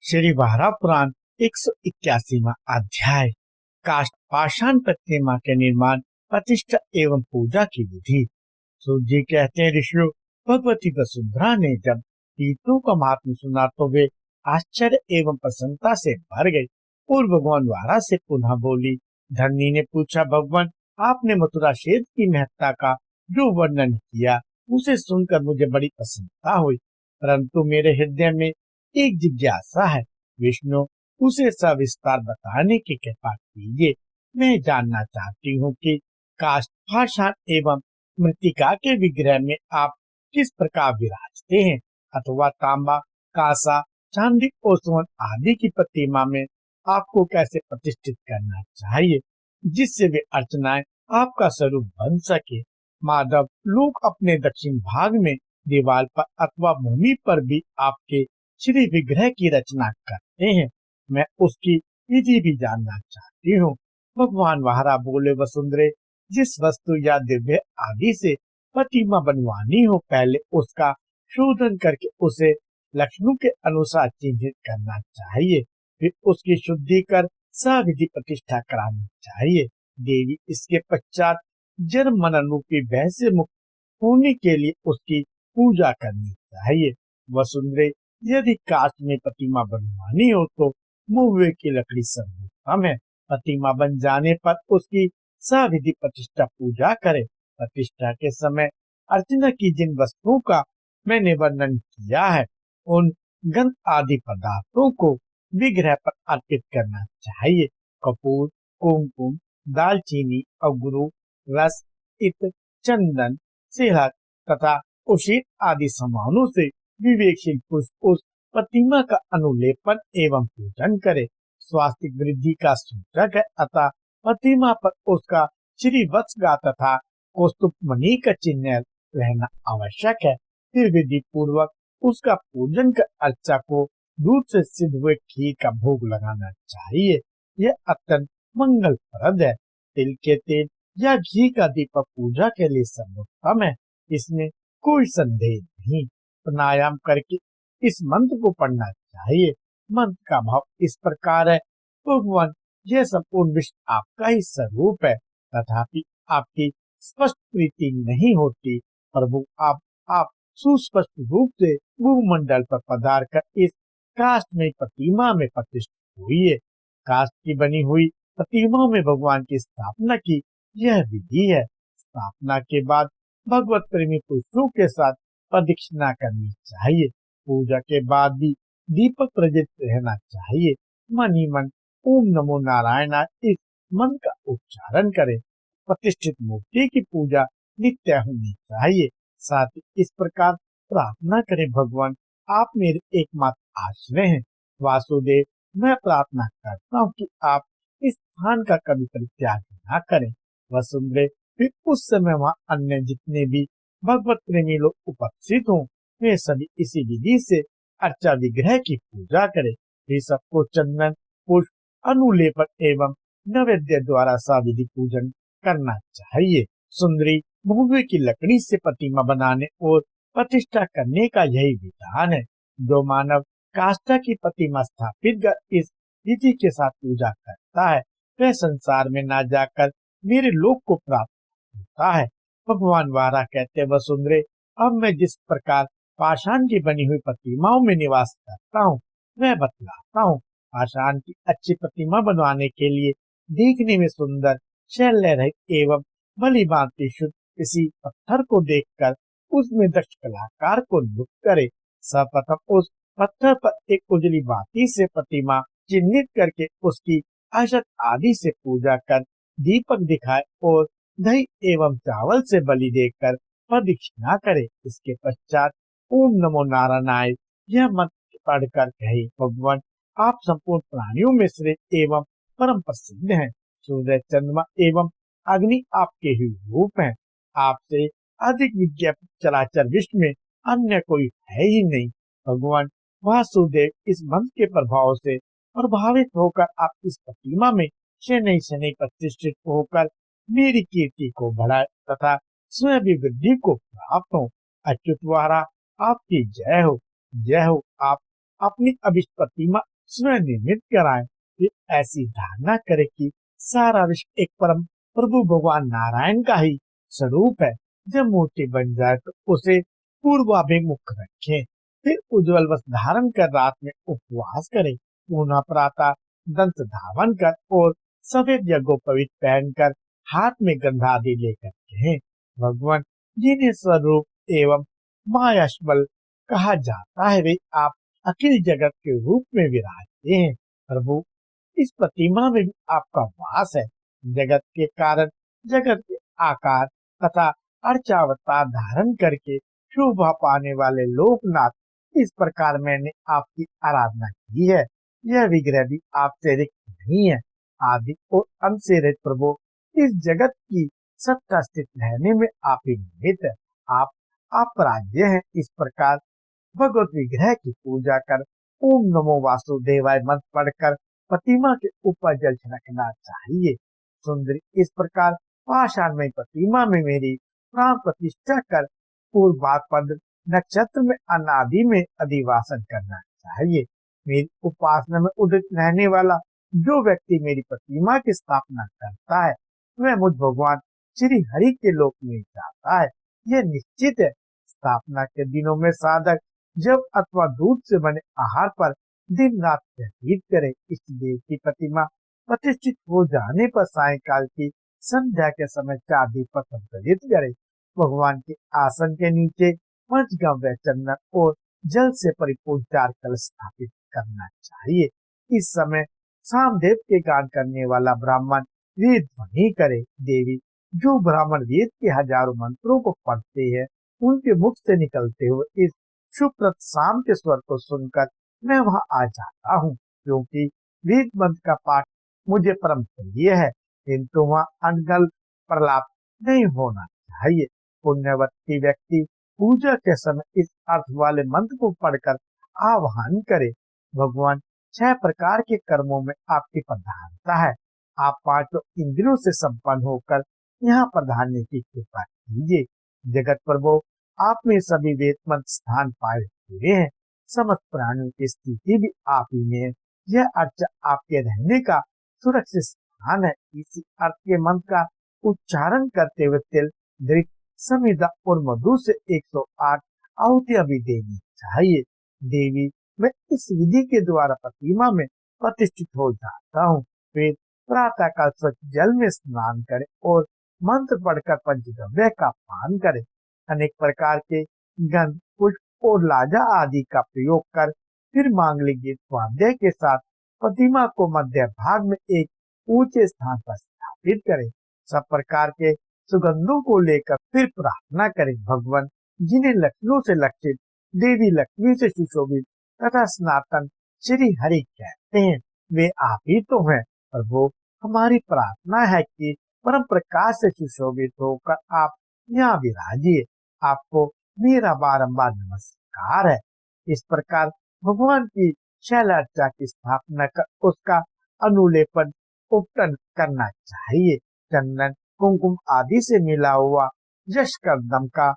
श्री वारा पुराण 181वां अध्याय। काष्ठ पाषाण प्रतिमा के निर्माण, प्रतिष्ठा एवं पूजा की विधि। सूत जी कहते हैं, ऋषियों, भगवती वसुंधरा ने जब तीर्थों का महात्म्य सुना तो वे आश्चर्य एवं प्रसन्नता से भर गई और भगवान वारा से पुनः बोली। धरनी ने पूछा, भगवान, आपने मथुरा क्षेत्र की महत्ता का जो वर्णन किया उसे सुनकर मुझे बड़ी प्रसन्नता हुई, परंतु मेरे हृदय में एक जिज्ञासा है। विष्णु, उसे सविस्तार बताने की कृपा कीजिए। मैं जानना चाहती हूँ कि काष्ठ पाषाण एवं मृत्तिका के विग्रह में आप किस प्रकार विराजते हैं, अथवा तांबा, कांसा, चांदी और स्वर्ण आदि की प्रतिमा में आपको कैसे प्रतिष्ठित करना चाहिए, जिससे वे अर्चनाएं आपका स्वरूप बन सके। माधव, लोग अपने दक्षिण भाग में दीवार पर अथवा भूमि पर भी आपके श्री विग्रह की रचना करते हैं। मैं उसकी विधि भी जानना चाहती हूँ। भगवान वारा बोले, वसुंधरे, जिस वस्तु या दिव्य आदि से प्रतिमा बनवानी हो, पहले उसका शोधन करके उसे लक्षणों के अनुसार चिन्हित करना चाहिए, फिर उसकी शुद्धि कर सविधि प्रतिष्ठा करानी चाहिए। देवी इसके पश्चात जन्म मरण रूपी भय से मुक्त होने के लिए उसकी पूजा करनी चाहिए। वसुंधरे, यदि काष्ठ में प्रतिमा बनवानी हो तो महुए की लकड़ी सर्वोत्तम है। प्रतिमा बन जाने पर उसकी सविधि प्रतिष्ठा पूजा करें। प्रतिष्ठा के समय अर्चना की जिन वस्तुओं का मैंने वर्णन किया है, उन गंध आदि पदार्थों को विग्रह पर अर्पित करना चाहिए। कपूर, कुमकुम, दालचीनी, अगरू, रस, इत्र, चंदन, सिलहट तथा उशीर आदि सामानों से विवेकशील पुरुष उस प्रतिमा का अनुलेपन एवं पूजन करे। स्वास्थ्य वृद्धि का सूचक है, अतः प्रतिमा पर उसका श्री वत्सगा तथा कौस्तुभ मणि का चिन्ह रहना आवश्यक है। फिर विधि पूर्वक उसका पूजन कर अर्चा को दूध से सिद्ध हुए खीर का भोग लगाना चाहिए। यह अत्यंत मंगलप्रद है। तिल के तेल या घी का दीपक पूजा के लिए सर्वोत्तम है, इसमें कोई संदेह नहीं। प्राणायाम करके इस मंत्र को पढ़ना चाहिए। मंत्र का भाव इस प्रकार है, भगवान, यह संपूर्ण विश्व आपका ही स्वरूप है, तथापि आपकी स्पष्ट प्रीति नहीं होती। प्रभु, आप सुस्पष्ट रूप से भूमंडल पर पधार कर इस काष्ठमय प्रतिमा में प्रतिष्ठित हुई है। काष्ठ की बनी हुई प्रतिमाओं में भगवान की स्थापना की यह विधि है। स्थापना के बाद भगवत प्रेमी पुरुषों के साथ प्रदक्षिणा करनी चाहिए। पूजा के बाद भी दीपक प्रज्वलित रहना चाहिए। मन ही मन ओम नमो नारायण इस मंत्र का उच्चारण करें। प्रतिष्ठित मूर्ति की पूजा नित्य होनी चाहिए। साथ ही इस प्रकार प्रार्थना करें, भगवान, आप मेरे एकमात्र आश्रय हैं। वासुदेव, मैं प्रार्थना करता हूँ कि आप इस स्थान का कभी परित्याग न करें। वसुंधरे, फिर उस समय वहाँ अन्य जितने भी भगवत प्रेमी लोग उपस्थित हों, वे सभी इसी विधि से अर्चा विग्रह की पूजा करें। वे सबको चंदन, पुष्प, अनुलेपन एवं नैवेद्य द्वारा सविधि पूजन करना चाहिए। सुंदरी, महुए की लकड़ी से प्रतिमा बनाने और प्रतिष्ठा करने का यही विधान है। जो मानव काष्ठा की प्रतिमा स्थापित कर इस विधि के साथ पूजा करता है, वह संसार में ना जाकर मेरे लोक को प्राप्त होता है। भगवान वारा कहते, वसुंधरे, अब मैं जिस प्रकार पाषाण की बनी हुई प्रतिमाओं में निवास करता हूँ वह बतलाता हूँ। पाषाण की अच्छी प्रतिमा बनवाने के लिए देखने में सुंदर, शैल्य रहित एवं भली भांति शुद्ध किसी पत्थर को देखकर उसमें दक्ष कलाकार को नियुक्त करे। सर्वप्रथम उस पत्थर पर एक उजली बाती से प्रतिमा चिन्हित करके उसकी अक्षत आदि से पूजा कर दीपक दिखाए और दही एवं चावल से बलि देकर प्रदक्षिणा करे। इसके पश्चात ओम नमो नारायणाय यह मंत्र पढ़कर कहे, भगवान, आप संपूर्ण प्राणियों में श्रेष्ठ एवं परम प्रसिद्ध हैं। सूर्य, चंद्रमा एवं अग्नि आपके ही रूप हैं। आपसे अधिक विज्ञ चराचर विश्व में अन्य कोई है ही नहीं। भगवान वासुदेव, इस मंत्र के प्रभाव से प्रभावित होकर आप इस प्रतिमा में शनि शनि प्रतिष्ठित होकर मेरी कीर्ति को बढ़ाए तथा स्वयं भी वृद्धि को प्राप्त हो। अच्युत वारा, आपकी जय हो, जय हो। आप अपनी अभिष्ट प्रतिमा स्वयं निर्मित कराएं। फिर ऐसी धारणा करें कि सारा विश्व एक परम प्रभु भगवान नारायण का ही स्वरूप है। जब मूर्ति बन जाए तो उसे पूर्वाभिमुख रखें। फिर उज्जवल वस्त्र धारण कर रात में उपवास करें। पुनः प्रातः दंत धावन कर और सफेद यज्ञोपवीत पहनकर हाथ में गंधादि लेकर कहें, भगवान जिन्हें स्वरूप एवं मायाशबल कहा जाता है, वे आप अखिल जगत के रूप में विराजते हैं। प्रभु, इस प्रतिमा में भी आपका वास है। जगत के कारण, जगत के आकार तथा अर्चावतार धारण करके शोभा पाने वाले लोकनाथ, इस प्रकार मैंने आपकी आराधना की है। यह विग्रह भी आपसे रिक्त नहीं है। आदि और अंत से रहित प्रभु, इस जगत की सत्ता स्थित रहने में आप ही निहित है। आप राज्य हैं। इस प्रकार भगवत विग्रह की पूजा कर ओम नमो वासुदेवाय मंत्र पढ़कर प्रतिमा के ऊपर जल छिड़कना चाहिए। सुंदरी, इस प्रकार पाषाणमय प्रतिमा में मेरी प्राण प्रतिष्ठा कर पूर्वापद नक्षत्र में अनादि में अधिवासन करना चाहिए। मेरी उपासना में उदित रहने वाला जो व्यक्ति मेरी प्रतिमा की स्थापना करता है, वह मुझ भगवान श्री हरि के लोक में जाता है। यह निश्चित है। स्थापना के दिनों में साधक जब अथवा दूध से बने आहार पर दिन रात व्यतीत करे। इस देव की प्रतिमा प्रतिष्ठित हो जाने पर सायंकाल की संध्या के समय 4 दीपक प्रज्वलित करे। भगवान के आसन के नीचे पंचगव्य चंदन और जल से परिपूर्ण 4 कलश स्थापित करना चाहिए। इस समय सामदेव के गान करने वाला ब्राह्मण वेद ध्वनि करे। देवी, जो ब्राह्मण वेद के हजारों मंत्रों को पढ़ते हैं, उनके मुख से निकलते हुए इस शुभप्रद शाम के स्वर को सुनकर मैं वहां आ जाता हूँ, क्योंकि वेद मंत्र का पाठ मुझे परम प्रिय है। किंतु वहां अनगल प्रलाप नहीं होना चाहिए। पुण्यवती व्यक्ति पूजा के समय इस अर्थ वाले मंत्र को पढ़कर आह्वान करे, भगवान 6 प्रकार के कर्मों में आपकी प्रधानता है। आप 5 इंद्रियों से संपन्न होकर यहाँ प्रधान्य की कृपा कीजिए। जगत प्रभु, आप में सभी वेद मंत्र स्थान पाए हुए हैं। समस्त प्राणियों की स्थिति भी आप ही में है। यह अर्थ आपके रहने का सुरक्षित स्थान है। इसी अर्थ के मंत्र का उच्चारण करते हुए तिल, धृत, समिधा और मधु से 108 आहुतियां भी देनी चाहिए। देवी, मैं इस विधि के द्वारा प्रतिमा में प्रतिष्ठित हो जाता हूँ। फिर प्रातः काल स्वच्छ जल में स्नान करें और मंत्र पढ़कर पंचगव्य का पान करें। अनेक प्रकार के गंध, पुष्प और लाजा आदि का प्रयोग कर फिर मांगलिक गीत वाद्य के साथ प्रतिमा को मध्य भाग में एक ऊंचे स्थान पर स्थापित करें। सब प्रकार के सुगंधों को लेकर फिर प्रार्थना करें, भगवान जिन्हें लक्ष्मियों से लक्षित, देवी लक्ष्मी से सुशोभित तथा सनातन श्री हरि कहते हैं, वे आप ही तो हैं। प्रभु, हमारी प्रार्थना है कि परम प्रकाश से सुशोभित होकर आप यहाँ विराजिए। आपको मेरा बारंबार नमस्कार है। इस प्रकार भगवान की शैलार्चा की स्थापना कर उसका अनुलेपन उपटन करना चाहिए। चंदन, कुमकुम आदि से मिला हुआ यश कर्दम का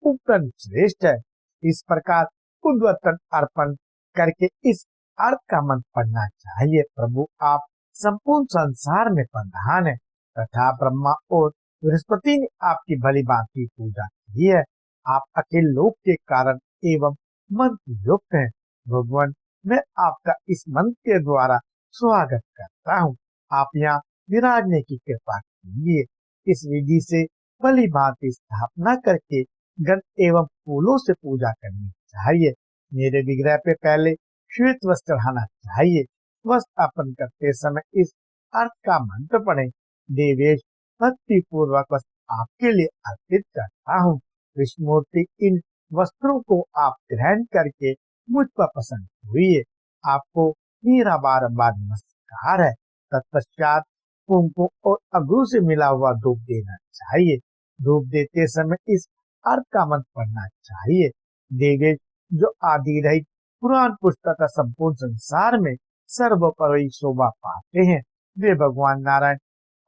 उपटन श्रेष्ठ है। इस प्रकार उद्वतन अर्पण करके इस अर्थ का मंत्र पढ़ना चाहिए। प्रभु, आप संपूर्ण संसार में प्रधान है तथा ब्रह्मा और बृहस्पति ने आपकी भली भांति पूजा की है। आप अखिल लोक के कारण एवं मंत्र युक्त हैं। भगवान, मैं आपका इस मंत्र के द्वारा स्वागत करता हूँ। आप यहाँ विराजने की कृपा कीजिए। इस विधि से भली भांति स्थापना करके गंध एवं फूलों से पूजा करनी चाहिए। मेरे विग्रह पे पहले श्वेत वस्त्र चढ़ाना चाहिए। वस्त्र अर्पण करते समय इस अर्थ का मंत्र पढ़ें, देवेश, भक्ति पूर्वक वस्त्र आपके लिए अर्पित करता हूँ। विष्णुमूर्ति, इन वस्त्रों को आप ग्रहण करके मुझ पर प्रसन्न हुई। आपको मेरा बारंबार नमस्कार है। तत्पश्चात कुमकुम और अगरू से मिला हुआ धूप देना चाहिए। धूप देते समय इस अर्थ का मंत्र पढ़ना चाहिए, देवेश, जो आदि रहित पुराण पुस्तक का संपूर्ण संसार में सर्वोपरि शोभा पाते हैं, वे भगवान नारायण,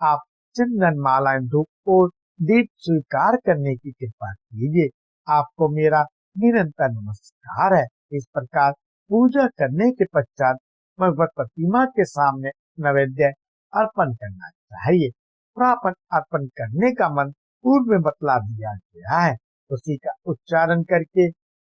आप चंदन, मालाएं, धूप और दीप स्वीकार करने की कृपा कीजिए। आपको मेरा निरंतर नमस्कार है। इस प्रकार पूजा करने के पश्चात भगवत प्रतिमा के सामने नैवेद्य अर्पण करना चाहिए। प्रापन अर्पण करने का मंत्र पूर्व में बतला दिया गया है, उसी का उच्चारण करके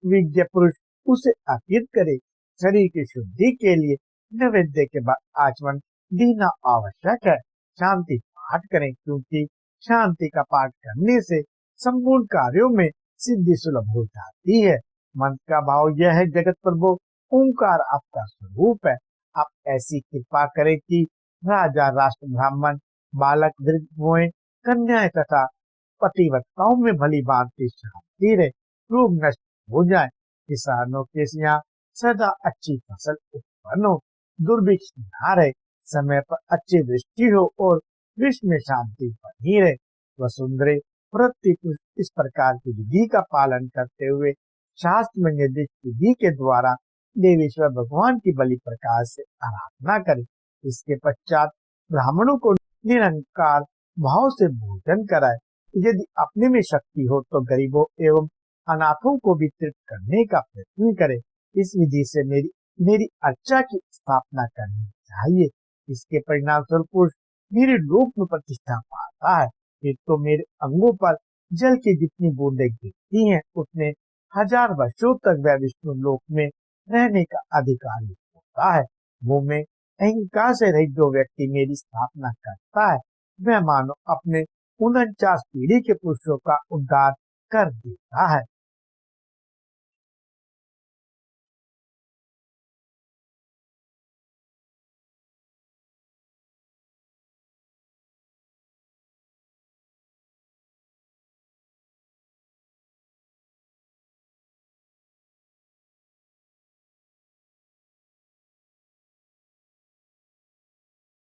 विज्ञ पुरुष उसे अर्पित करे। शरीर की शुद्धि के लिए नैवेद्य के बाद आचमन देना आवश्यक है। शांति पाठ करें, क्योंकि शांति का पाठ करने से संपूर्ण कार्यों में सिद्धि सुलभ हो जाती है। मंत्र का भाव यह है, जगत प्रभु ओंकार आपका स्वरूप है। आप ऐसी कृपा करें कि राजा, राष्ट्र, ब्राह्मण, बालक, वृद्ध, मोए, कन्याएं तथा पतिव्रताओं में भली भांति शांति रहे, रोग नष्ट हो जाए, किसानों के यहाँ सदा अच्छी फसल उत्पन्न हो, दुर्भिक्ष न रहे, समय पर अच्छी वृष्टि हो और विश्व में शांति बनी रहे। वसुंधरे व्रत इस प्रकार की विधि का पालन करते हुए शास्त्र में निर्दिष्ट विधि के द्वारा देवेश्वर भगवान की बलि प्रकार से आराधना करें। इसके पश्चात ब्राह्मणों को निरंकार भाव से भोजन कराए। यदि अपने में शक्ति हो तो गरीबों एवं अनाथों को वितरित करने का प्रयत्न करें। इस विधि से मेरी अर्चा की स्थापना करनी चाहिए। इसके परिणाम स्वरूप मेरे लोक में प्रतिष्ठा पाता है। फिर तो मेरे अंगों पर जल की जितनी बूंदें गिरती हैं, उतने हजार वर्षों तक वह विष्णु लोक में रहने का अधिकारी होता है। वो में अहंकार से रहित जो व्यक्ति मेरी स्थापना करता है, वह मानो अपने 49 पीढ़ी के पुरुषों का उद्धार कर देता है।